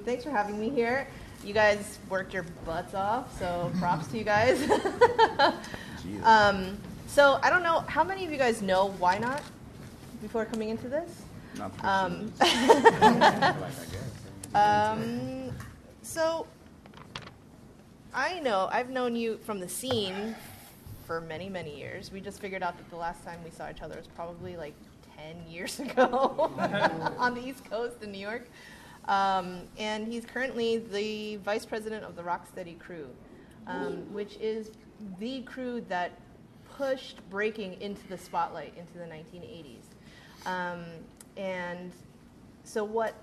Thanks for having me here. You guys worked your butts off, so props to you guys. So I don't know, how many of you guys know Ynot before coming into this? Not So I've known you from the scene for many, many years. We just figured out that the last time we saw each other was probably like 10 years ago on the East Coast in New York. And he's currently the vice president of the Rocksteady crew, which is the crew that pushed breaking into the spotlight into the 1980s. And so what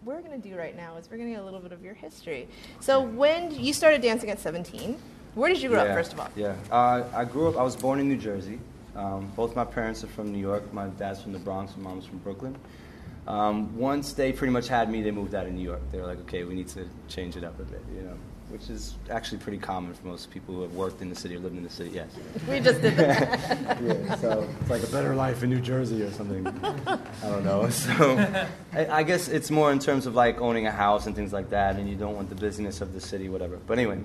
we're going to do right now is we're going to get a little bit of your history. So when you started dancing at 17, where did you grow up, first of all? I grew up, I was born in New Jersey. Both my parents are from New York. My dad's from the Bronx, my mom's from Brooklyn. Once they pretty much had me, they moved out of New York. They were like, okay, we need to change it up a bit, which is actually pretty common for most people who have worked in the city or lived in the city, yes. We just did that. Yeah, so it's like a better life in New Jersey or something. I don't know. So I guess it's more in terms of like owning a house and things like that, and you don't want the busyness of the city, whatever. But anyway,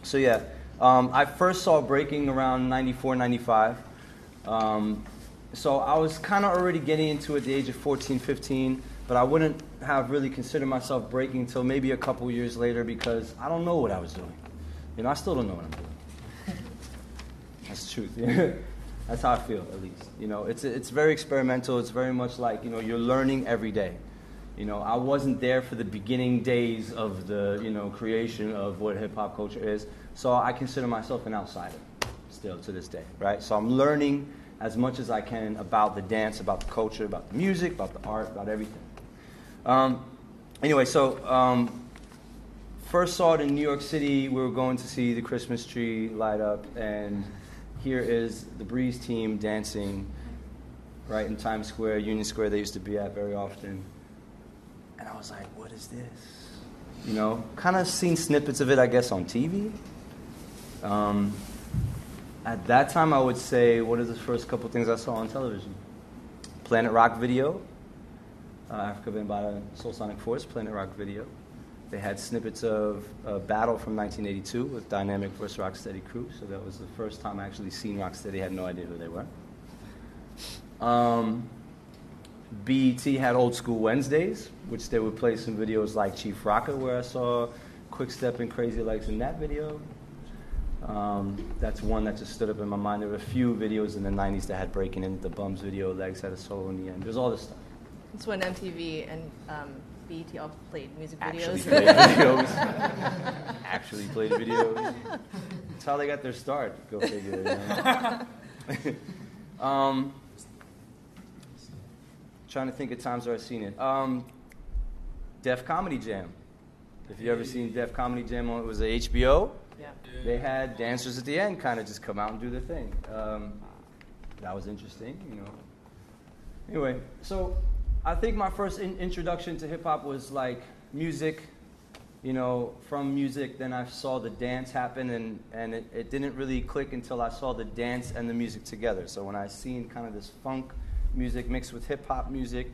so yeah, I first saw breaking around 94, 95. So I was kind of already getting into it at the age of 14, 15, but I wouldn't have really considered myself breaking until maybe a couple years later because I don't know what I was doing. I still don't know what I'm doing. That's the truth. That's how I feel, at least. It's very experimental. It's very much like, you're learning every day. I wasn't there for the beginning days of the, creation of what hip-hop culture is, so I consider myself an outsider still to this day, right? So I'm learning as much as I can about the dance, about the culture, about the music, about the art, about everything. Anyway, so first saw it in New York City. We were going to see the Christmas tree light up, and here is the Breeze team dancing right in Times Square, Union Square they used to be at very often. And I was like, what is this? Kind of seen snippets of it, I guess, on TV. At that time, I would say, what are the first couple things I saw on television? Planet Rock Video, Africa Bambaataa Soul Sonic Force, Planet Rock Video. They had snippets of Battle from 1982 with Dynamic vs. Rocksteady crew, so that was the first time I actually seen Rocksteady. Had no idea who they were. BET had Old School Wednesdays, which they would play some videos like Chief Rocker, where I saw Quick Step and Crazy Legs in that video. That's one that just stood up in my mind. There were a few videos in the 90s that had Breaking In, the Bums video, Legs had a solo in the end. There's all this stuff. It's when MTV and BET all played music videos. Actually played videos. That's how they got their start. Go figure. Trying to think of times where I've seen it. Def Comedy Jam. If you ever seen Def Comedy Jam, it was a HBO. Yeah. They had dancers at the end kind of just come out and do their thing. That was interesting, Anyway, so I think my first introduction to hip-hop was like music. From music, then I saw the dance happen, and it didn't really click until I saw the dance and the music together. So when I seen kind of this funk music mixed with hip-hop music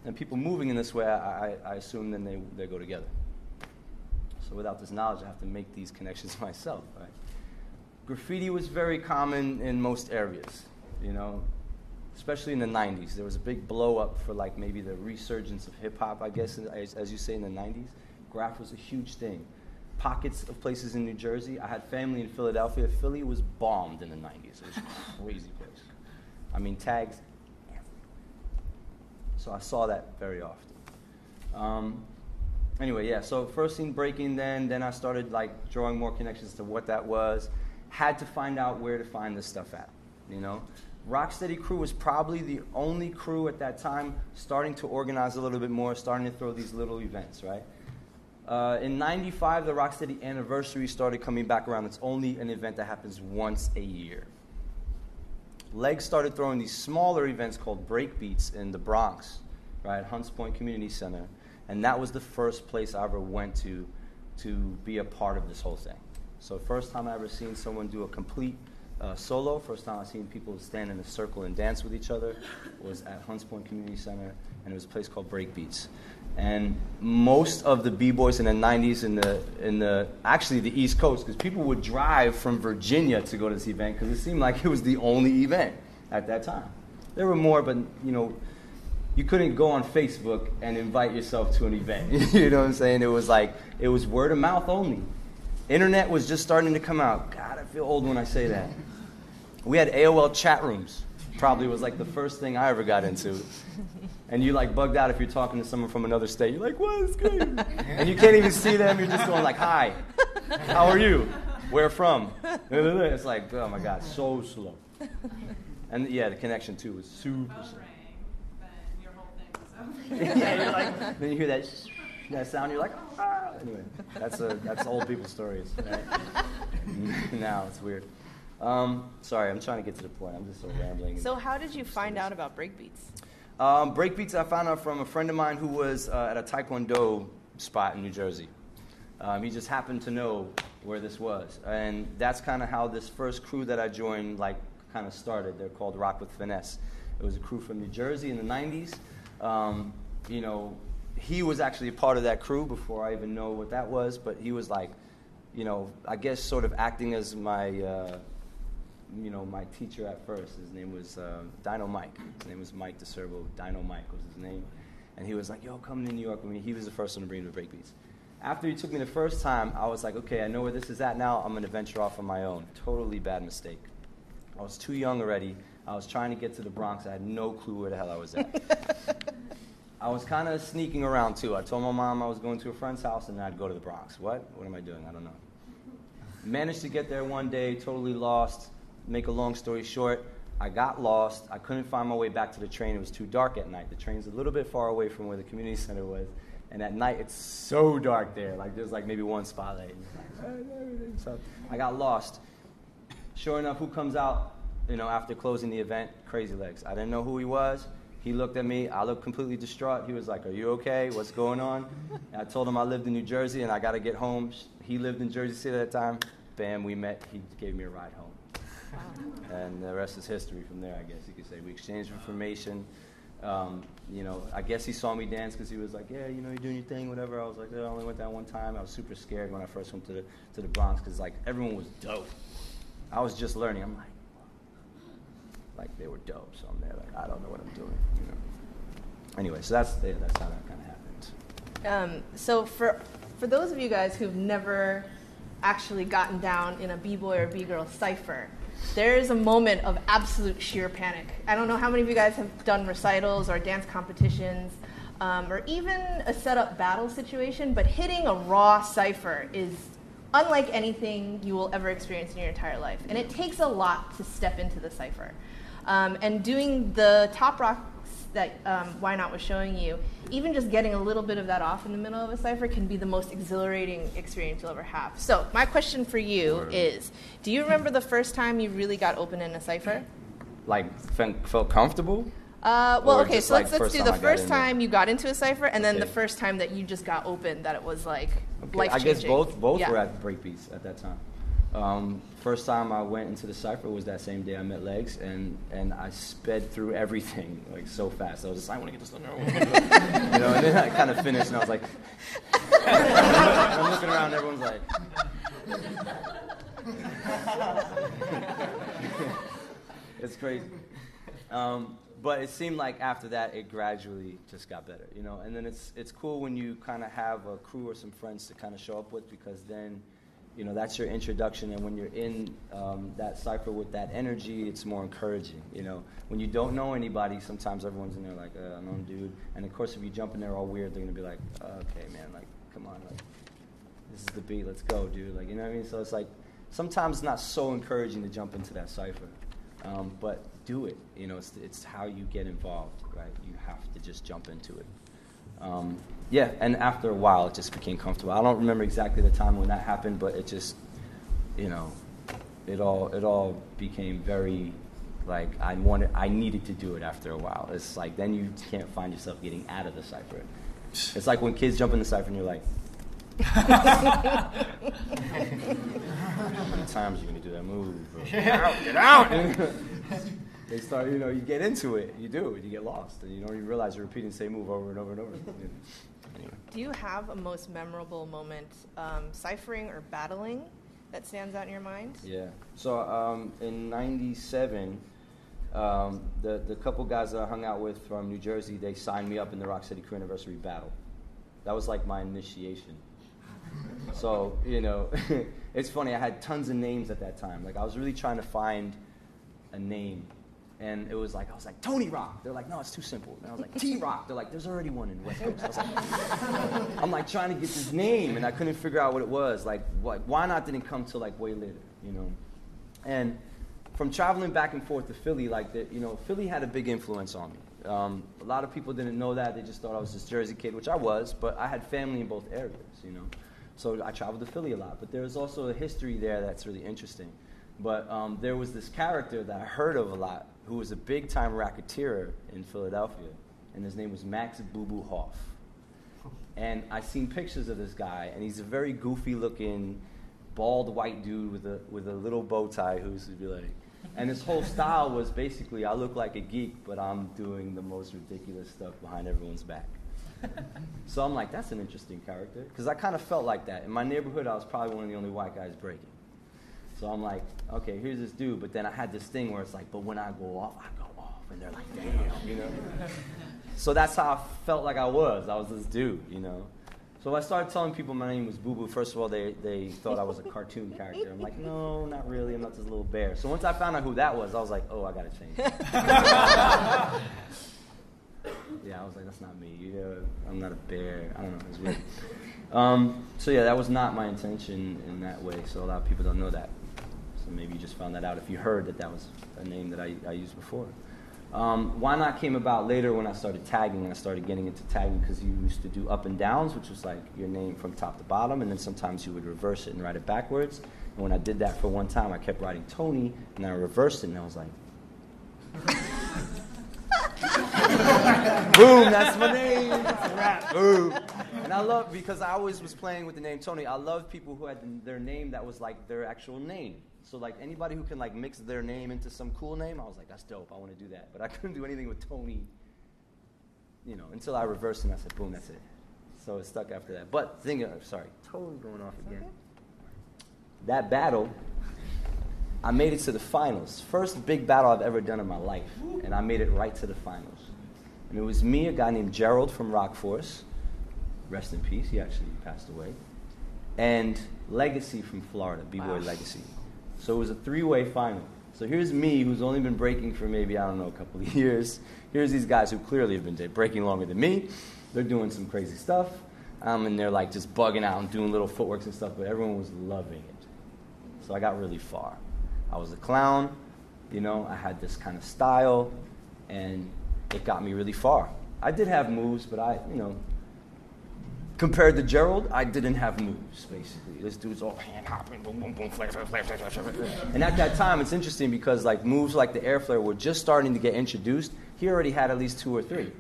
and people moving in this way, I assume then they go together. So without this knowledge, I have to make these connections myself, right? Graffiti was very common in most areas, especially in the 90s. There was a big blow-up for like maybe the resurgence of hip-hop, I guess, as you say, in the 90s. Graph was a huge thing. Pockets of places in New Jersey. I had family in Philadelphia. Philly was bombed in the 90s. It was a crazy place. I mean, tags everywhere. So I saw that very often. Anyway, yeah, so first seen breaking then I started like drawing more connections to what that was. Had to find out where to find this stuff at, Rocksteady crew was probably the only crew at that time starting to organize a little bit more, starting to throw these little events, right? In 95, the Rocksteady anniversary started coming back around. It's only an event that happens once a year. Legs started throwing these smaller events called breakbeats in the Bronx, right, Hunts Point Community Center. And that was the first place I ever went to be a part of this whole thing. So first time I ever seen someone do a complete solo, first time I seen people stand in a circle and dance with each other was at Hunts Point Community Center, and it was a place called Breakbeats. And most of the b-boys in the 90s in the actually the East Coast, because people would drive from Virginia to go to this event because it seemed like it was the only event at that time. There were more, but you couldn't go on Facebook and invite yourself to an event. You know what I'm saying? It was word of mouth only. Internet was just starting to come out. God, I feel old when I say that. We had AOL chat rooms. Probably was like the first thing I ever got into. And you like bugged out if you're talking to someone from another state. You're like, what is good? And you can't even see them. You're just going like, hi, how are you? Where from? It's like, oh my God, so slow. And yeah, the connection too was super slow. Then your whole thing was over. Yeah, you're like, then you hear that sound. You're like, ah. Anyway, that's old people's stories. Right? Now it's weird. Sorry, I'm trying to get to the point. I'm just so rambling. So how did you find out about breakbeats? Breakbeats I found out from a friend of mine who was at a Taekwondo spot in New Jersey. He just happened to know where this was. And that's kind of how this first crew that I joined kind of started. They're called Rock with Finesse. It was a crew from New Jersey in the 90s. He was actually a part of that crew before I even know what that was, but he was like, I guess sort of acting as my my teacher at first. His name was Dino Mike. His name was Mike DeCervo. Dino Mike was his name. And he was like, yo, come to New York with me. He was the first one to bring me to breakbeats. After he took me the first time, I was like, okay, I know where this is at now. I'm going to venture off on my own. Totally bad mistake. I was too young already. I was trying to get to the Bronx. I had no clue where the hell I was at. I was kind of sneaking around, too. I told my mom I was going to a friend's house, and then I'd go to the Bronx. What am I doing? I don't know. Managed to get there one day, totally lost. Make a long story short, I got lost. I couldn't find my way back to the train. It was too dark at night. The train's a little bit far away from where the community center was. And at night, it's so dark there. There's maybe one spotlight. So I got lost. Sure enough, who comes out, after closing the event? Crazy Legs. I didn't know who he was. He looked at me. I looked completely distraught. He was like, are you okay? What's going on? And I told him I lived in New Jersey and I got to get home. He lived in Jersey City at that time. Bam, we met. He gave me a ride home. Wow. And the rest is history from there, I guess you could say. We exchanged information. I guess he saw me dance because he was like, yeah, you're doing your thing, whatever. I was like, I only went down one time. I was super scared when I first went to the Bronx because everyone was dope. I was just learning. I'm like they were dope. So I'm there I don't know what I'm doing. Anyway, so that's how that kind of happened. So for those of you guys who've never actually gotten down in a b-boy or b-girl cypher, there is a moment of absolute sheer panic. I don't know how many of you guys have done recitals or dance competitions or even a set-up battle situation, but hitting a raw cypher is unlike anything you will ever experience in your entire life. And it takes a lot to step into the cypher. And doing the top rocks that Ynot was showing you, even just getting a little bit of that off in the middle of a cypher can be the most exhilarating experience you'll ever have. So my question for you is, do you remember the first time you really got open in a cypher? Felt comfortable? Okay, so let's do the first time you got into a cypher, and then the first time that you just got open, that it was life-changing. I guess both were at breakbeats at that time. First time I went into the cypher was that same day I met Legs, and I sped through everything so fast. I was just like, I want to get this done. And then I kind of finished, and I was like, and I'm looking around, and everyone's like, it's crazy. But it seemed like after that, it gradually just got better, And then it's cool when you kind of have a crew or some friends to kind of show up with, because then, that's your introduction. And when you're in that cypher with that energy, it's more encouraging, When you don't know anybody, sometimes everyone's in there like, unknown dude. And of course, if you jump in there all weird, they're going to be like, okay, man, come on, this is the beat, let's go, dude. You know what I mean? So it's sometimes it's not so encouraging to jump into that cypher. But do it. It's how you get involved, right? You have to just jump into it. And after a while, it just became comfortable. I don't remember exactly the time when that happened, but it just, it all became very, I needed to do it after a while. It's then you can't find yourself getting out of the cypher. It's like when kids jump in the cypher and you're like, how many times are you going to do that move? Get out! They start, you get into it. You do. You get lost. And you don't even realize you're repeating the same move over and over and over. anyway. Do you have a most memorable moment, ciphering or battling, that stands out in your mind? Yeah. So in '97, the couple guys that I hung out with from New Jersey, they signed me up in the Rock City Crew Anniversary Battle. That was like my initiation. So, it's funny, I had tons of names at that time. Like, I was really trying to find a name. And I was like, Tony Rock. They're like, no, it's too simple. And I was like, T-Rock. They're like, there's already one in West Coast. I was like, I'm like trying to get this name, and I couldn't figure out what it was. Like, why not didn't come till like way later, And from traveling back and forth to Philly, Philly had a big influence on me. A lot of people didn't know that. They just thought I was this Jersey kid, which I was, but I had family in both areas, So I traveled to Philly a lot. But there's also a history there that's really interesting. But there was this character that I heard of a lot who was a big-time racketeer in Philadelphia, and his name was Max Boo Boo Hoff. And I seen pictures of this guy, and he's a very goofy-looking, bald white dude with a little bow tie who used to be like, and his whole style was basically, I look like a geek, but I'm doing the most ridiculous stuff behind everyone's back. So I'm like, that's an interesting character, because I kind of felt like that. In my neighborhood, I was probably one of the only white guys breaking. So I'm like, okay, here's this dude, but then I had this thing where it's like, but when I go off, and they're like, damn, So that's how I felt like I was this dude, So I started telling people my name was Boo Boo. First of all, they thought I was a cartoon character. I'm like, no, not really, I'm not this little bear. So once I found out who that was, I was like, oh, I gotta change. Yeah, I was like, that's not me, I'm not a bear. I don't know, it was weird. So yeah, that was not my intention in that way, so a lot of people don't know that. So maybe you just found that out if you heard that was a name that I used before. Why Not came about later when I started tagging, and I started getting into tagging because you used to do up and downs, which was like your name from top to bottom, and then sometimes you would reverse it and write it backwards. And when I did that for one time, I kept writing Tony, and then I reversed it, and I was like, boom, that's my name. That's a rap. Boom. And I love, because I always was playing with the name Tony, I love people who had their name that was like their actual name. So like anybody who can like mix their name into some cool name, I was like, that's dope, I want to do that. But I couldn't do anything with Tony, until I reversed it and I said, boom, that's it. So it stuck after that. But totally going off again. Okay. That battle, I made it to the finals. First big battle I've ever done in my life. And I made it right to the finals. And it was me, a guy named Gerald from Rock Force. Rest in peace, he actually passed away. And Legacy from Florida, B-Boy Legacy. So it was a three-way final. So here's me, who's only been breaking for maybe, a couple of years. Here's these guys who clearly have been breaking longer than me. They're doing some crazy stuff. And they're like just bugging out and doing little footworks and stuff, but everyone was loving it. So I got really far. I was a clown, I had this kind of style, and it got me really far. I did have moves, but compared to Gerald, I didn't have moves, basically. This dude's all hand hopping, boom, boom, boom, flare, flare, flare, flare, flare, flare. And at that time, it's interesting because like moves like the air flare were just starting to get introduced. He already had at least 2 or 3.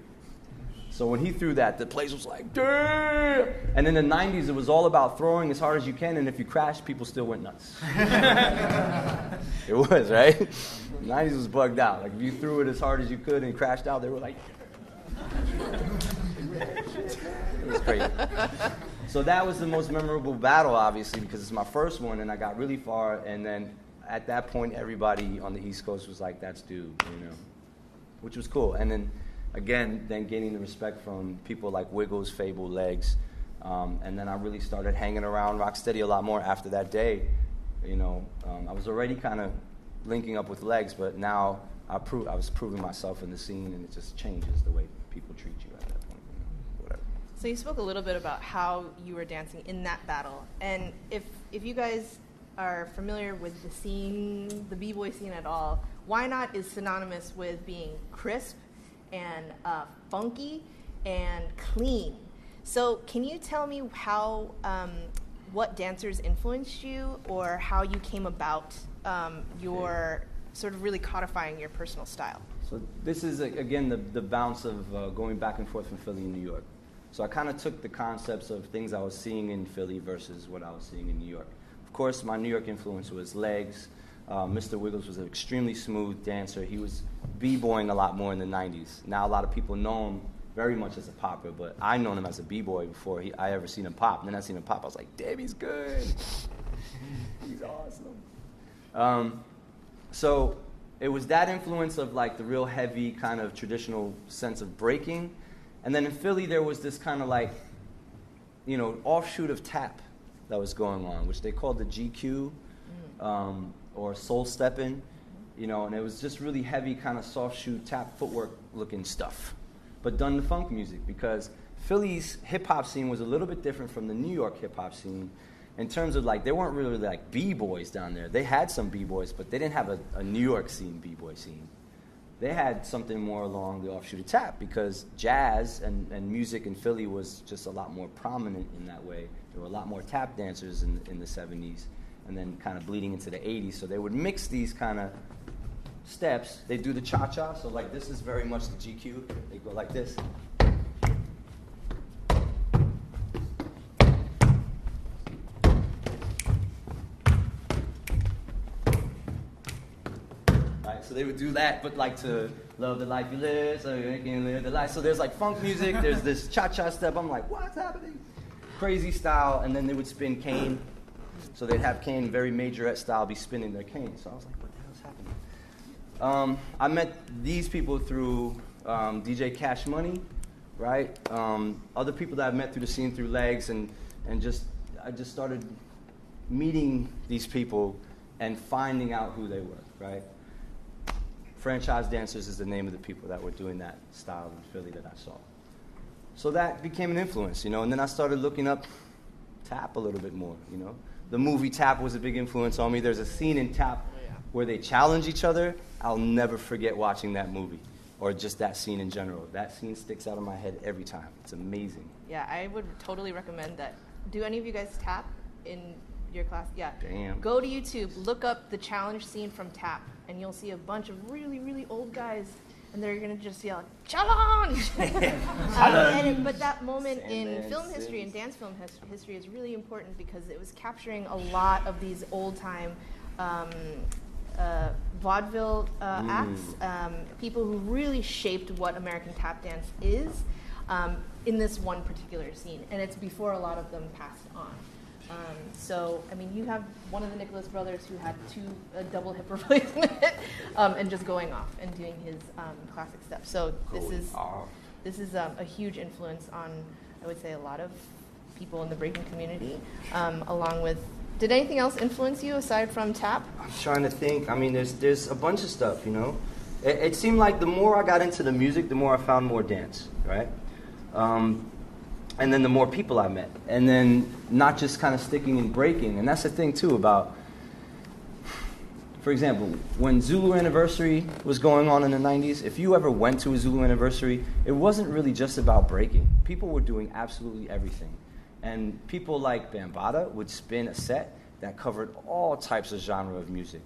So when he threw that, the place was like, damn! And in the 90s, it was all about throwing as hard as you can, and if you crashed, people still went nuts. It was, right? The 90s was bugged out. Like if you threw it as hard as you could and crashed out, they were like... It was crazy. So that was the most memorable battle, obviously, because it's my first one, and I got really far, and then at that point, everybody on the East Coast was like, that's dude, which was cool. And then, again, gaining the respect from people like Wiggles, Fable, Legs, and then I really started hanging around Rocksteady a lot more after that day. I was already kind of linking up with Legs, but now I was proving myself in the scene, and it just changes the way people treat you at that point. Whatever. So you spoke a little bit about how you were dancing in that battle, and if you guys are familiar with the scene, the b-boy scene at all, Why Not is synonymous with being crisp and funky and clean. So can you tell me how, what dancers influenced you, or how you came about your sort of really codifying your personal style? So this is, again, the bounce of going back and forth from Philly and New York. So I kind of took the concepts of things I was seeing in Philly versus what I was seeing in New York. Of course, my New York influence was Legs. Mr. Wiggles was an extremely smooth dancer. He was b-boying a lot more in the 90s. Now a lot of people know him very much as a popper, but I known him as a b-boy before I ever seen him pop. And then I seen him pop, I was like, damn, he's good. He's awesome. So it was that influence of like the real heavy kind of traditional sense of breaking. And then in Philly, there was this kind of like, you know, offshoot of tap that was going on, which they called the GQ, or soul stepping, you know, and it was just really heavy kind of soft shoe tap footwork looking stuff, but done to funk music, because Philly's hip hop scene was a little bit different from the New York hip hop scene in terms of like, they weren't really like b-boys down there. They had some b-boys, but they didn't have a New York scene b-boy scene. They had something more along the offshoot of tap, because jazz and music in Philly was just a lot more prominent in that way. There were a lot more tap dancers in the 70s, and then kind of bleeding into the 80s. So they would mix these kind of steps. They do the cha-cha, so like this is very much the GQ. They go like this. So they would do that, but like to love the life you live, so you can live the life. So there's like funk music, there's this cha-cha step. I'm like, what's happening? Crazy style, and then they would spin cane. So they'd have cane, very majorette style, be spinning their cane. So I was like, what the hell's happening? I met these people through DJ Cash Money, right? Other people that I've met through the scene through Legs, and I just started meeting these people and finding out who they were, right? Franchise Dancers is the name of the people that were doing that style in Philly that I saw. So that became an influence, you know, and then I started looking up tap a little bit more, you know. The movie Tap was a big influence on me. There's a scene in Tap where they challenge each other. I'll never forget watching that movie, or just that scene in general. That scene sticks out of my head every time. It's amazing. Yeah, I would totally recommend that. Do any of you guys tap in your class? Yeah. Damn. Go to YouTube, look up the challenge scene from Tap, and you'll see a bunch of really, really old guys, and they're going to just yell, challenge! But that moment in film history and dance film history is really important, because it was capturing a lot of these old-time vaudeville acts, people who really shaped what American tap dance is in this one particular scene. And it's before a lot of them passed on. So, I mean, you have one of the Nicholas brothers who had a double hip replacement and just going off and doing his classic stuff. So this is a huge influence on, I would say, a lot of people in the breaking community, along with. Did anything else influence you aside from tap? I'm trying to think. I mean, there's a bunch of stuff, you know. It seemed like the more I got into the music, the more I found more dance, right? And then the more people I met. And then not just kind of sticking and breaking. And that's the thing, too, about, for example, when Zulu Anniversary was going on in the 90s, if you ever went to a Zulu Anniversary, it wasn't really just about breaking. People were doing absolutely everything. And people like Bambaataa would spin a set that covered all types of genre of music.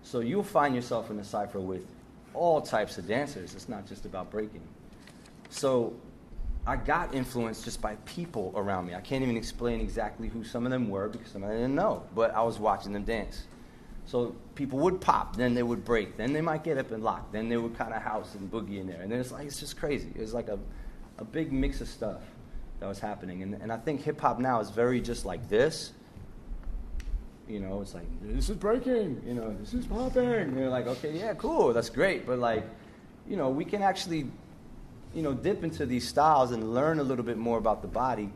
So you'll find yourself in a cypher with all types of dancers. It's not just about breaking. So I got influenced just by people around me. I can't even explain exactly who some of them were, because some of them didn't know, but I was watching them dance. So people would pop, then they would break, then they might get up and lock, then they would kind of house and boogie in there. And then it's just crazy. It was like a big mix of stuff that was happening. And I think hip-hop now is very just like this. You know, it's like, this is breaking, you know, this is popping. And you're like, okay, yeah, cool, that's great. But like, you know, we can actually, you know, dip into these styles and learn a little bit more about the body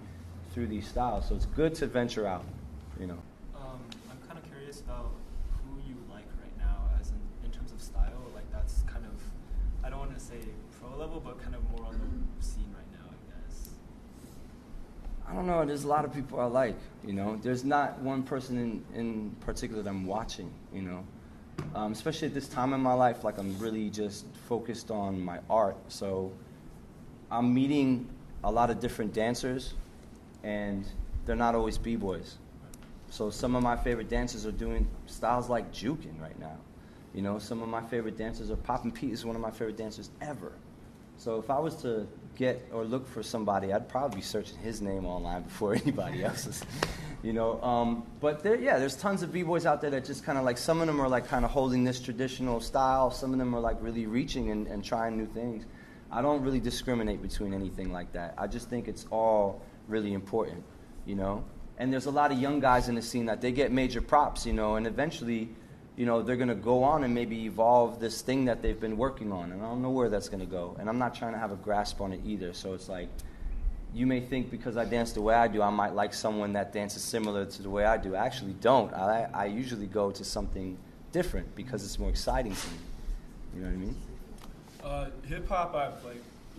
through these styles. So it's good to venture out, you know. I'm kind of curious about who you like right now, as in terms of style. Like, that's kind of, I don't want to say pro level, but kind of more on the scene right now, I guess. I don't know. There's a lot of people I like, you know. There's not one person in particular that I'm watching, you know. Especially at this time in my life, like, I'm really just focused on my art. So I'm meeting a lot of different dancers, and they're not always b-boys. So some of my favorite dancers are doing styles like juking right now. You know, some of my favorite dancers are Poppin' Pete is one of my favorite dancers ever. So if I was to get or look for somebody, I'd probably be searching his name online before anybody else's. You know, but there's tons of b-boys out there that just kind of like, some of them are like kind of holding this traditional style. Some of them are like really reaching and trying new things. I don't really discriminate between anything like that. I just think it's all really important, you know? And there's a lot of young guys in the scene that they get major props, you know, and eventually, you know, they're going to go on and maybe evolve this thing that they've been working on. And I don't know where that's going to go. And I'm not trying to have a grasp on it either. So it's like, you may think because I dance the way I do, I might like someone that dances similar to the way I do. I actually don't. I usually go to something different because it's more exciting to me. You know what I mean? Hip hop, I've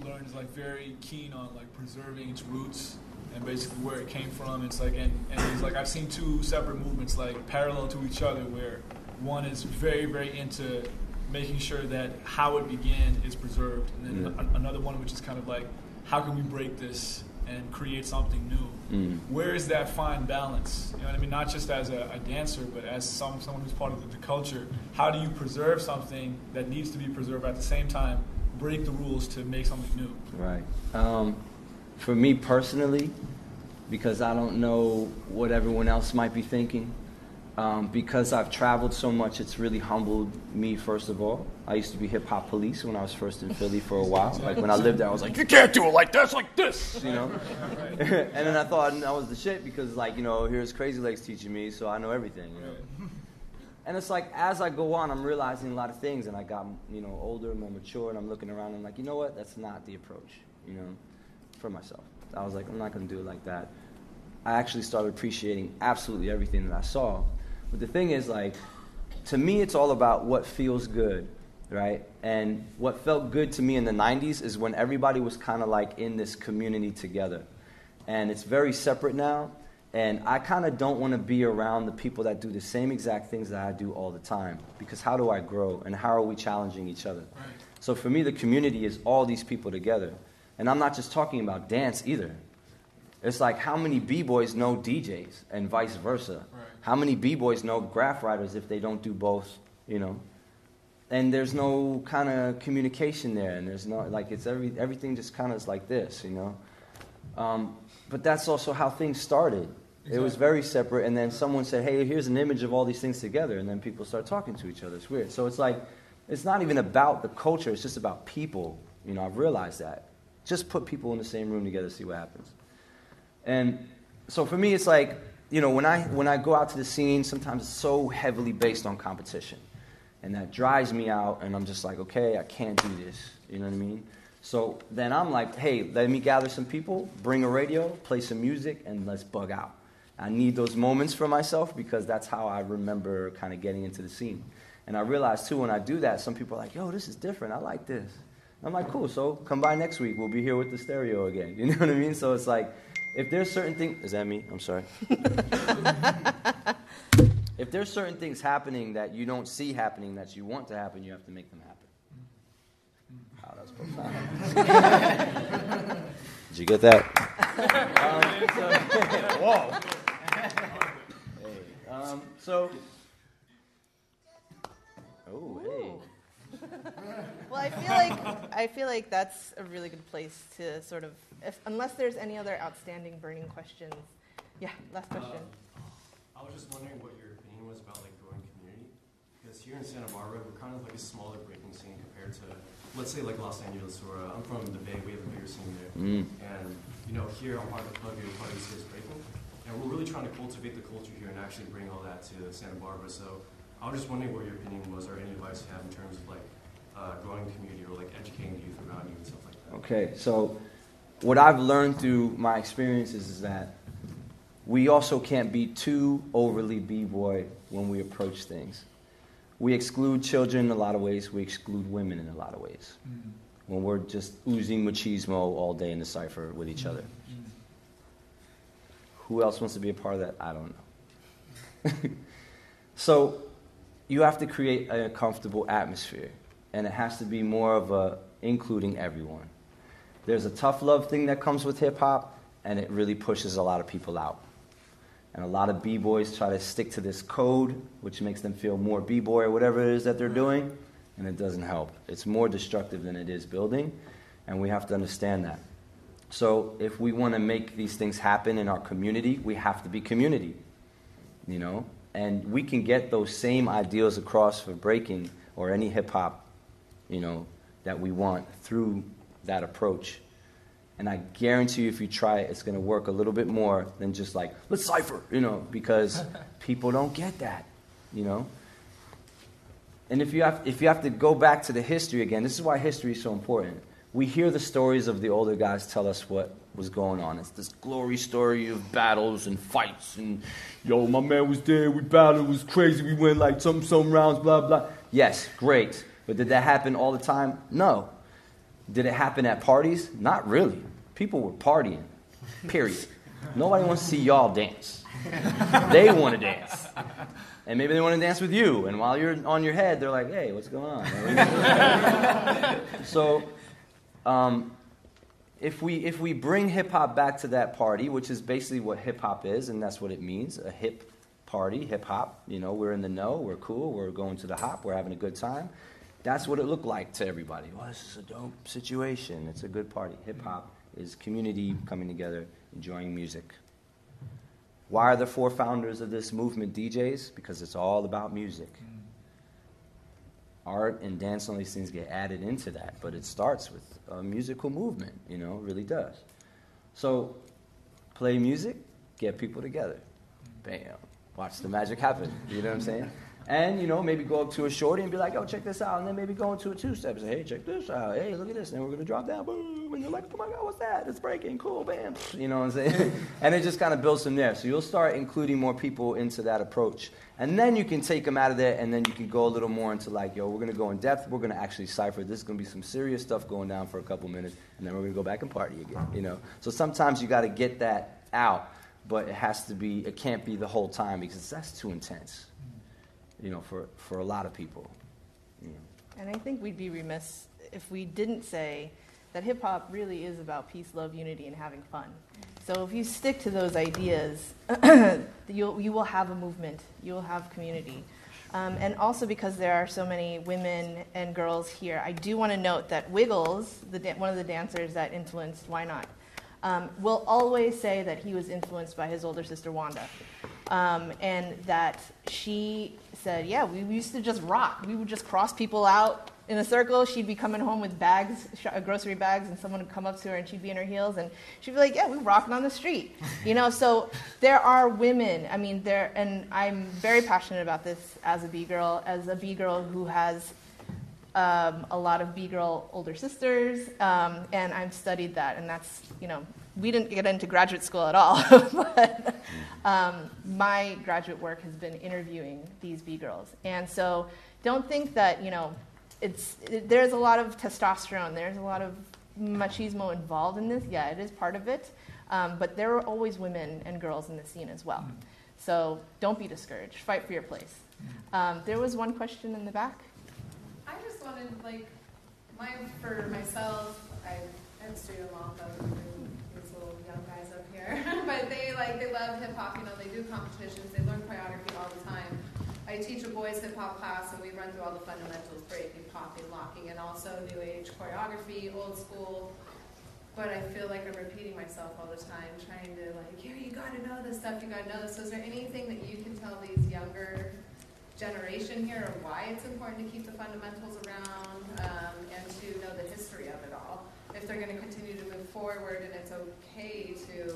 learned is very keen on preserving its roots and basically where it came from. It's and it's I've seen two separate movements parallel to each other, where one is very, very into making sure that how it began is preserved, and then another one which is kind of how can we break this and create something new? Where is that fine balance? You know what I mean? Not just as a dancer, but as someone who's part of the culture. How do you preserve something that needs to be preserved at the same time, break the rules to make something new? Right. For me personally, because I don't know what everyone else might be thinking, because I've traveled so much, it's really humbled me, first of all. I used to be hip-hop police when I was first in Philly for a while. When I lived there, I was like, you can't do it like this, you know? And then I thought I was the shit because, here's Crazy Legs teaching me, so I know everything, you know? And it's as I go on, I'm realizing a lot of things, and I got, older, more mature, and I'm looking around, and I'm like, you know what? That's not the approach, for myself. I was like, I'm not going to do it like that. I actually started appreciating absolutely everything that I saw. But the thing is, to me, it's all about what feels good, right? And what felt good to me in the 90s is when everybody was kind of in this community together. And it's very separate now. And I kind of don't want to be around the people that do the same exact things that I do all the time. Because how do I grow? And how are we challenging each other? Right. So for me, the community is all these people together. And I'm not just talking about dance either. It's how many B-boys know DJs and vice versa? Right. How many B-boys know graph writers if they don't do both, And there's no kind of communication there, and there's no, it's everything just kind of is like this, But that's also how things started. Exactly. It was very separate, and then someone said, hey, here's an image of all these things together, and then people start talking to each other. It's weird. So it's not even about the culture, it's just about people. I've realized that. Just put people in the same room together, see what happens. And so for me, it's when I go out to the scene, sometimes it's so heavily based on competition. And that drives me out, and I'm just okay, I can't do this. You know what I mean? So then I'm hey, let me gather some people, bring a radio, play some music, and let's bug out. I need those moments for myself because that's how I remember kind of getting into the scene. And I realize, too, when I do that, some people are yo, this is different. I like this. I'm cool, so come by next week. We'll be here with the stereo again. You know what I mean? So it's if there's certain things... Is that me? I'm sorry. If there's certain things happening that you don't see happening that you want to happen, you have to make them happen. Wow, that's profound. Did you get that? Whoa. Hey. Oh, hey. Well, I feel like that's a really good place to sort of, unless there's any other outstanding burning questions. Yeah, last question. I was just wondering what your opinion was about growing community, because here in Santa Barbara we're kind of a smaller breaking scene compared to, let's say Los Angeles, or I'm from the Bay, we have a bigger scene there, and here I'm part of the club, you're part of the city's breaking, and we're really trying to cultivate the culture here and actually bring all that to Santa Barbara. So I was just wondering what your opinion was, or any advice you have in terms of growing the community, or educating the youth around you and stuff like that. Okay, so what I've learned through my experiences is that we also can't be too overly b-boy when we approach things. We exclude children in a lot of ways. We exclude women in a lot of ways. Mm-hmm. When we're just oozing machismo all day in the cypher with each other. Mm-hmm. Who else wants to be a part of that? I don't know. So you have to create a comfortable atmosphere. And it has to be more of a including everyone. There's a tough love thing that comes with hip-hop, and it really pushes a lot of people out. And a lot of b-boys try to stick to this code, which makes them feel more b-boy or whatever it is that they're doing, and it doesn't help. It's more destructive than it is building, and we have to understand that. So if we want to make these things happen in our community, we have to be community, And we can get those same ideals across for breaking or any hip-hop, that we want through that approach. And I guarantee you if you try it, it's going to work a little bit more than just like, let's cipher, because people don't get that, And if you have to go back to the history again, this is why history is so important. We hear the stories of the older guys tell us what was going on. It's this glory story of battles and fights and, yo, my man was there, we battled, it was crazy, we went like some rounds, blah, blah. Yes, great. But did that happen all the time? No. Did it happen at parties? Not really. People were partying, period. Nobody wants to see y'all dance. They want to dance. And maybe they want to dance with you. And while you're on your head, they're like, hey, what's going on? So if we bring hip-hop back to that party, which is basically what hip-hop is, and that's what it means, a hip party, hip-hop, we're in the know, we're cool, we're going to the hop, we're having a good time. That's what it looked like to everybody. Well, this is a dope situation. It's a good party. Hip-hop is community coming together, enjoying music. Why are the 4 founders of this movement DJs? Because it's all about music. Art and dance and all these things get added into that, but it starts with a musical movement, it really does. So, play music, get people together. Bam. Watch the magic happen, you know what I'm saying? And, maybe go up to a shorty and be like, yo, check this out. And then maybe go into a 2-step and say, hey, check this out. Hey, look at this. And then we're going to drop down. Boom. And you're like, oh, my God, what's that? It's breaking. Cool. Bam. You know what I'm saying? And it just kind of builds from there. So you'll start including more people into that approach. And then you can take them out of there, and then you can go a little more into like, yo, we're going to go in depth. We're going to actually cipher. This is going to be some serious stuff going down for a couple minutes. And then we're going to go back and party again, So sometimes you got to get that out. But it can't be the whole time because that's too intense. For a lot of people. And I think we'd be remiss if we didn't say that hip-hop really is about peace, love, unity, and having fun. So if you stick to those ideas, you will have a movement. You will have community. And also because there are so many women and girls here, I do want to note that Wiggles, one of the dancers that influenced Ynot, will always say that he was influenced by his older sister, Wanda. And that she said, yeah, we used to just rock. We would just cross people out in a circle. She'd be coming home with bags, grocery bags, and someone would come up to her and she'd be in her heels and she'd be like, yeah, we're rocking on the street. So there are women, and I'm very passionate about this as a B-girl who has a lot of B-girl older sisters, and I've studied that, and that's, we didn't get into graduate school at all, but my graduate work has been interviewing these B-girls. And so don't think that, there's a lot of testosterone, there's a lot of machismo involved in this. Yeah, it is part of it, but there are always women and girls in the scene as well. So don't be discouraged. Fight for your place. There was one question in the back. I just wanted, for myself, I have student mom, these little young guys up here, but they love hip hop. They do competitions, they learn choreography all the time. I teach a boys hip hop class, and we run through all the fundamentals: breaking, popping, locking, and also new age choreography, old school. But I feel like I'm repeating myself all the time, trying to here, you got to know this stuff, you got to know this. So is there anything that you can tell these younger generation here, or why it's important to keep the fundamentals around, and to know the history of it all, if they're going to continue to move forward, and it's okay to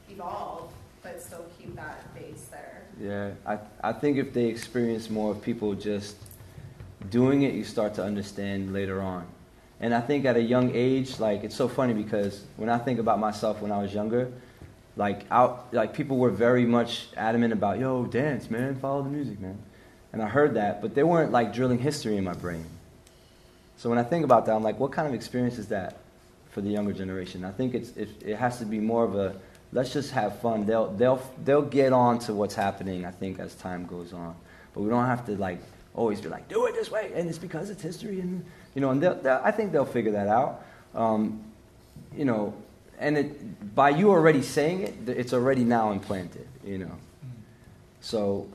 evolve but still keep that base there? Yeah, I think if they experience more of people just doing it, you start to understand later on. And I think at a young age, it's so funny because when I think about myself when I was younger, people were very much adamant about, yo, dance, man, follow the music, man. And I heard that, but they weren't drilling history in my brain. So when I think about that, I'm like, what kind of experience is that for the younger generation? I think it has to be more of a, let's just have fun. They'll get on to what's happening, I think, as time goes on. But we don't have to always be do it this way, and it's because it's history, and and I think they'll figure that out. And by you already saying it, it's already now implanted. So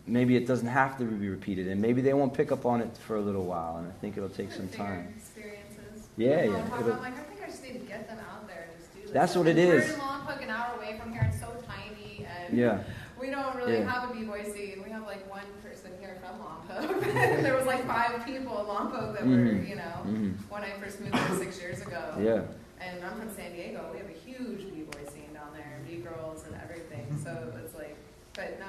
maybe it doesn't have to be repeated, and maybe they won't pick up on it for a little while, and I think it'll take some time. Experiences. Yeah. I think I just need to get them out there and just do this. That's what it is. We're in Lompoc, an hour away from here, and so tiny, and yeah. we don't really have a b-boy scene. We have like one person here from Lompoc. There was like 5 people in Lompoc that were, you know, when I first moved there 6 years ago. Yeah. And I'm from San Diego. We have a huge b-boy scene down there, b-girls and everything. So it's like, but no,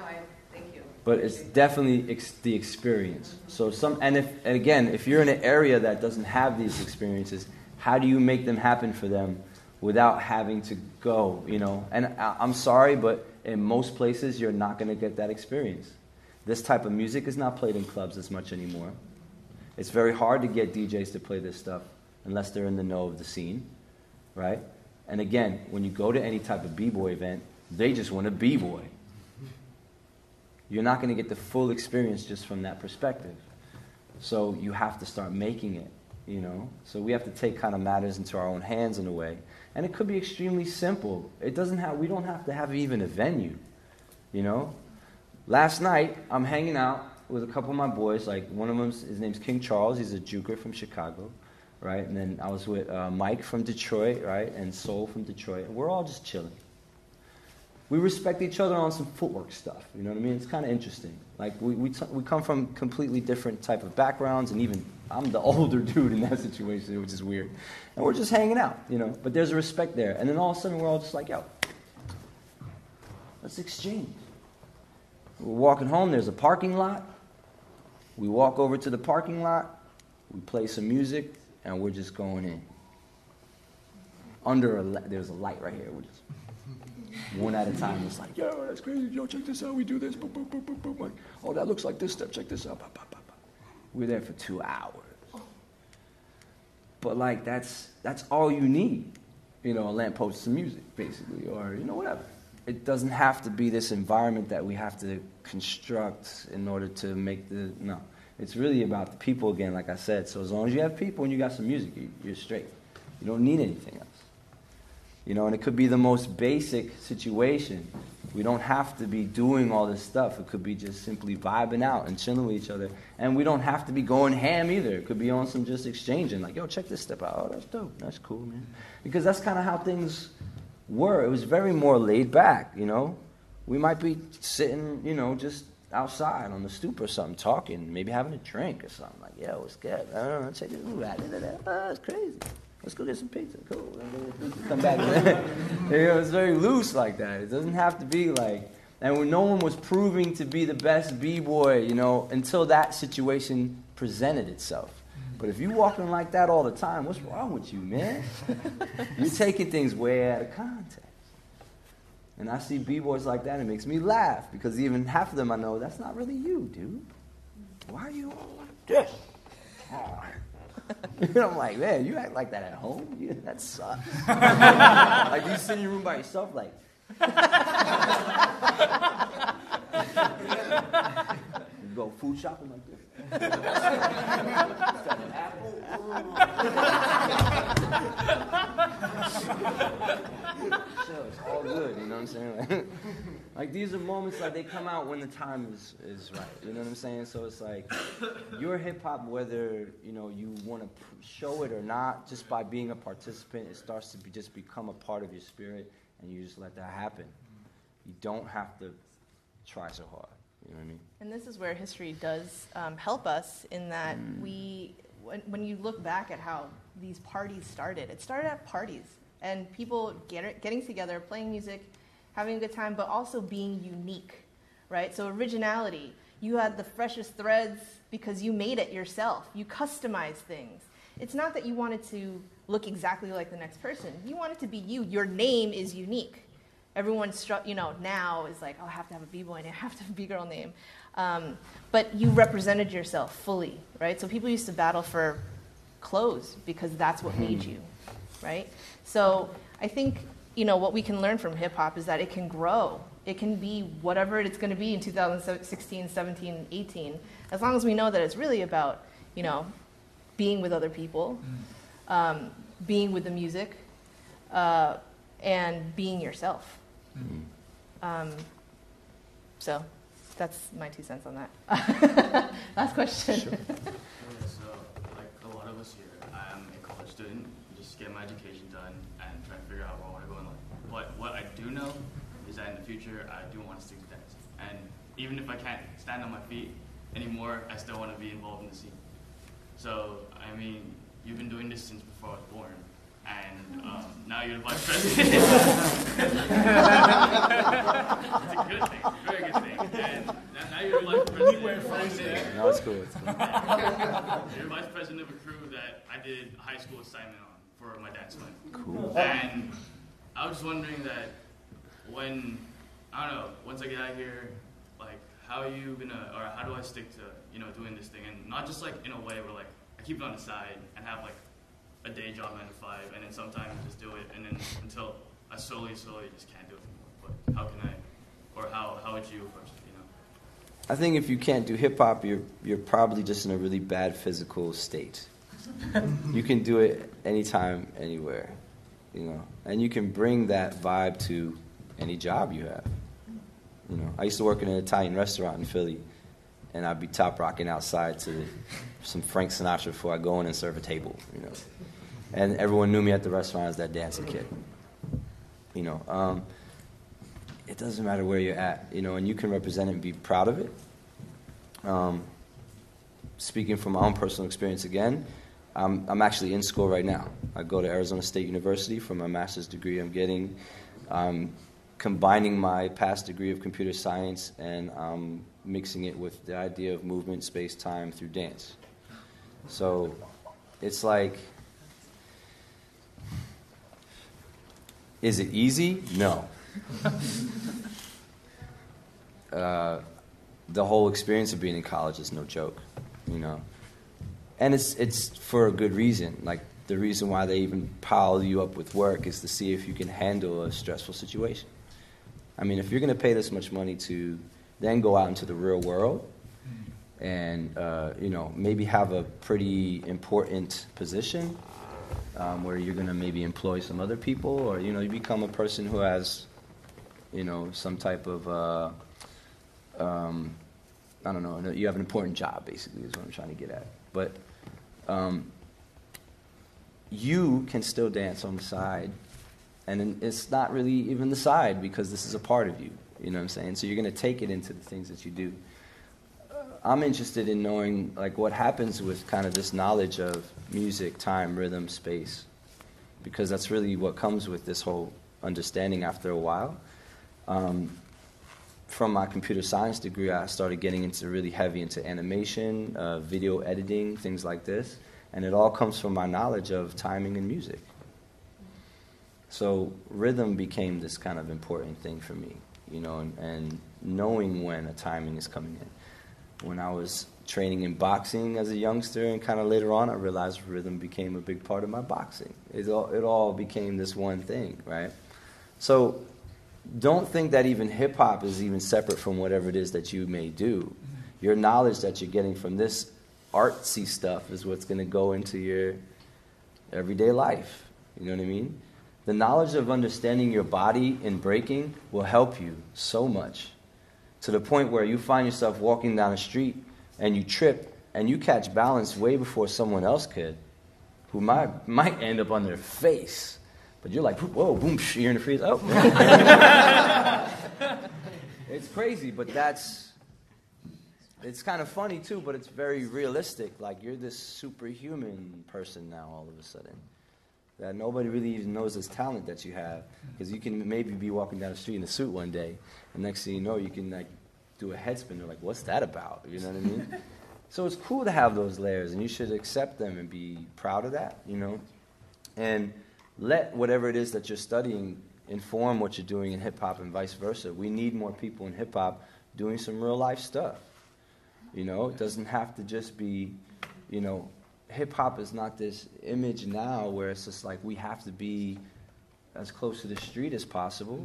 thank you. But it's definitely the experience. So and again, if you're in an area that doesn't have these experiences, how do you make them happen for them without having to go, you know? And I'm sorry, but in most places, you're not going to get that experience. This type of music is not played in clubs as much anymore. It's very hard to get DJs to play this stuff unless they're in the know of the scene, right? And again, when you go to any type of b-boy event, they just want a b-boy. You're not going to get the full experience just from that perspective. So you have to start making it, you know? So we have to take kind of matters into our own hands in a way. And it could be extremely simple. We don't have to have even a venue, you know? Last night, I'm hanging out with a couple of my boys. Like, one of them, his name's King Charles. He's a juker from Chicago, right? And then I was with Mike from Detroit, right? And Soul from Detroit. And we're all just chilling. We respect each other on some footwork stuff, you know what I mean? It's kind of interesting. Like, we come from completely different type of backgrounds, and even I'm the older dude in that situation, which is weird. And we're just hanging out, you know? But there's a respect there. And then all of a sudden, we're all just like, yo, let's exchange. We're walking home, there's a parking lot. We walk over to the parking lot, we play some music, and we're just going in. There's a light right here. We're just one at a time. It's like, yo, that's crazy. Yo, check this out. We do this. Boom, boom, boom, boom, boom. Like, oh, that looks like this step. Check this out. We're there for 2 hours. But, like, that's all you need. You know, a lamppost, some music, basically, or, you know, whatever. It doesn't have to be this environment that we have to construct in order to make no. It's really about the people again, like I said. So as long as you have people and you got some music, you're straight. You don't need anything else. You know, and it could be the most basic situation. We don't have to be doing all this stuff. It could be just simply vibing out and chilling with each other. And we don't have to be going ham either. It could be on some just exchanging. Like, yo, check this step out. Oh, that's dope. That's cool, man. Because that's kind of how things were. It was very more laid back, you know. We might be sitting, you know, just outside on the stoop or something, talking, maybe having a drink or something. Like, yo, what's good? I don't know, check this out. Oh, it's crazy. Let's go get some pizza. Cool. Come back. You know, it's very loose like that. It doesn't have to be like, and when no one was proving to be the best b-boy, you know, until that situation presented itself. But if you're walking like that all the time, what's wrong with you, man? You're taking things way out of context. And I see b-boys like that, and it makes me laugh, because even half of them I know, that's not really you, dude. Why are you all like this? And I'm like, man, you act like that at home? Yeah, that sucks. Like, you sit in your room by yourself, like. You go food shopping like this. Got an apple. So it's all good, you know what I'm saying? Like, these are moments like they come out when the time is right, you know what I'm saying? So it's like, your hip-hop, whether, you know, you want to show it or not, just by being a participant, it starts to just become a part of your spirit, and you just let that happen. You don't have to try so hard, you know what I mean? And this is where history does help us in that when you look back at how these parties started, it started at parties, and people getting together, playing music, having a good time, but also being unique, right? So originality. You had the freshest threads because you made it yourself. You customized things. It's not that you wanted to look exactly like the next person. You wanted to be you. Your name is unique. Everyone, you know, now is like, oh, I have to have a b-boy name, I have to have a b-girl name. But you represented yourself fully, right? So people used to battle for clothes because that's what made you, right? So I think, you know, what we can learn from hip-hop is that it can grow. It can be whatever it's going to be in 2016, 17, 18, as long as we know that it's really about, you know, being with other people, being with the music, and being yourself. So that's my 2 cents on that. Last question. Sure. So, like a lot of us here, I'm a college student, just getting my education done and trying to figure out where I want to go in life. But what I do know is that in the future, I do want to stick to dance. even if I can't stand on my feet anymore, I still want to be involved in the scene. So, I mean, you've been doing this since before I was born, and now you're the vice president. It's a good thing. It's a very good thing. And now you're the vice president. No, it's cool. It's cool. You're vice president of a crew that I did a high school assignment on for my dance fund. Cool. And I was just wondering that when, I don't know, once I get out of here, like, how are you gonna, or how do I stick to, doing this thing? And not just like in a way where like, I keep it on the side and have like a day job 9 to 5, and then sometimes just do it, and then until I slowly just can't do it anymore. But how can I, or how would you approach it, I think if you can't do hip-hop, you're probably just in a really bad physical state. You can do it anytime, anywhere, and you can bring that vibe to any job you have. I used to work in an Italian restaurant in Philly, and I'd be top rocking outside to some Frank Sinatra before I go in and serve a table, And everyone knew me at the restaurant as that dancing kid. It doesn't matter where you're at, and you can represent it and be proud of it. Speaking from my own personal experience again, I'm actually in school right now. I go to Arizona State University for my master's degree. I'm getting, combining my past degree of computer science and mixing it with the idea of movement, space, time through dance. So it's like, is it easy? No. The whole experience of being in college is no joke, And it's for a good reason. Like, the reason why they even pile you up with work is to see if you can handle a stressful situation. I mean, if you're going to pay this much money to then go out into the real world and, maybe have a pretty important position where you're going to maybe employ some other people, or, you become a person who has, some type of, I don't know, you have an important job, basically, is what I'm trying to get at. But you can still dance on the side, and it's not really even the side, because this is a part of you, you know what I'm saying? So you're going to take it into the things that you do. I'm interested in knowing, like, what happens with kind of this knowledge of music, time, rhythm, space, because that's really what comes with this whole understanding after a while. From my computer science degree, I started getting really heavy into animation, video editing, things like this, and it all comes from my knowledge of timing and music. So rhythm became this kind of important thing for me, and knowing when a timing is coming in. When I was training in boxing as a youngster, and kind of later on, I realized rhythm became a big part of my boxing. It all became this one thing, right? So don't think that even hip-hop is even separate from whatever it is that you may do. Your knowledge that you're getting from this artsy stuff is what's going to go into your everyday life. You know what I mean? The knowledge of understanding your body in breaking will help you so much, to the point where you find yourself walking down the street and you trip and you catch balance way before someone else could, who might end up on their face. But you're like, whoa, boom, you're in the freeze. Oh. It's crazy, but it's kind of funny too, but it's very realistic. Like, you're this superhuman person now all of a sudden, that nobody really even knows this talent that you have, because you can maybe be walking down the street in a suit one day, and next thing you know, you can like do a head spin. They're like, what's that about? You know what I mean? So it's cool to have those layers, and you should accept them and be proud of that, and let whatever it is that you're studying inform what you're doing in hip-hop and vice versa. We need more people in hip-hop doing some real-life stuff. It doesn't have to just be, hip-hop is not this image now where it's just like we have to be as close to the street as possible.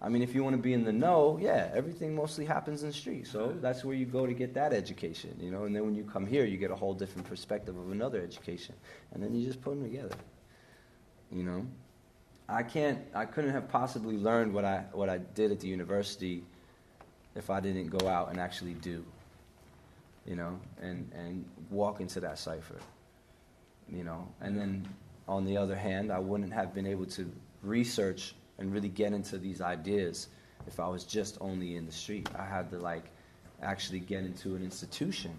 I mean, if you want to be in the know, yeah, everything mostly happens in the street. So that's where you go to get that education, and then when you come here, you get a whole different perspective of another education. And then you just put them together. I couldn't have possibly learned what I did at the university if I didn't go out and actually do, and walk into that cipher, and then on the other hand, I wouldn't have been able to research and really get into these ideas if I was just only in the street. I had to like actually get into an institution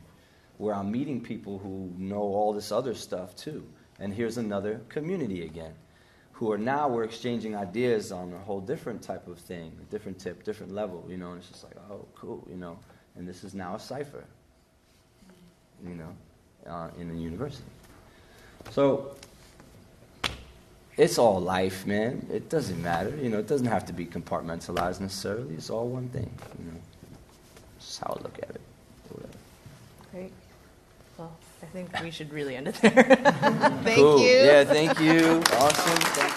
where I'm meeting people who know all this other stuff too. And here's another community again, who are now, we're exchanging ideas on a whole different type of thing, a different tip, different level, you know, and it's just like, oh, cool, you know, and this is now a cipher, you know, in the university. So, it's all life, man. It doesn't matter, you know, it doesn't have to be compartmentalized necessarily. It's all one thing, you know. That's how I look at it. Whatever. Great. Well, I think we should really end it there. Thank Cool. you. Yeah, thank you. Awesome. Thank you.